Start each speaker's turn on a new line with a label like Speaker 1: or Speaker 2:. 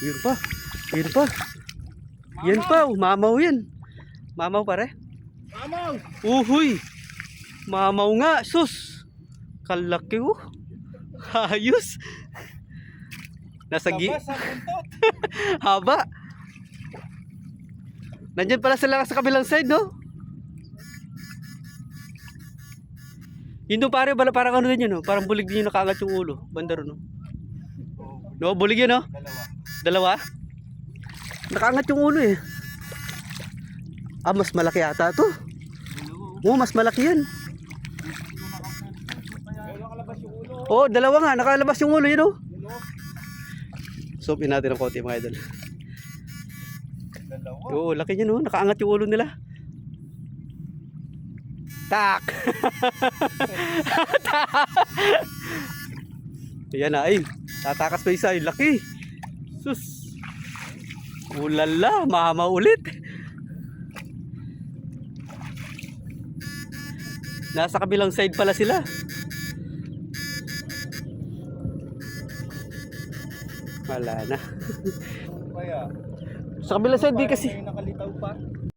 Speaker 1: Yun pa. Yun pa. Yan pa. Mamaw yan. Mamaw pare.
Speaker 2: Mamaw!
Speaker 1: Uhuy. Mamaw nga. Sus. Kalaki oh. Ayos. Nasa
Speaker 2: Labas sa buntot.
Speaker 1: haba. Nandyan pala sila sa kabilang side, no? Yun doon pare, parang ano din yun, no? Parang bulig din yung nakaangat yung ulo. Bandaro, no? No, bulig yun, no?
Speaker 2: Dalawa.
Speaker 1: Dalawa? Nakaangat yung ulo, eh. Ah, mas malaki ata to. Oo, mas malaki yan.
Speaker 2: Ayun, nakalabas yung ulo.
Speaker 1: Oo, dalawa nga. Nakalabas yung ulo, yun, no?
Speaker 2: Ulo.
Speaker 1: Zoom in natin ang konti, mga idol.
Speaker 2: Dalawa.
Speaker 1: Oo, laki niya, no? Nakaangat yung ulo nila. Tak! Ayan na, ay. Tatakas pa isa, yung laki. Sus. Ulala, mama ulit. Nasa kabilang side pala sila. Wala na.
Speaker 2: Kaya.
Speaker 1: Sa kabilang side, di kasi.
Speaker 2: May nakalitaw pa.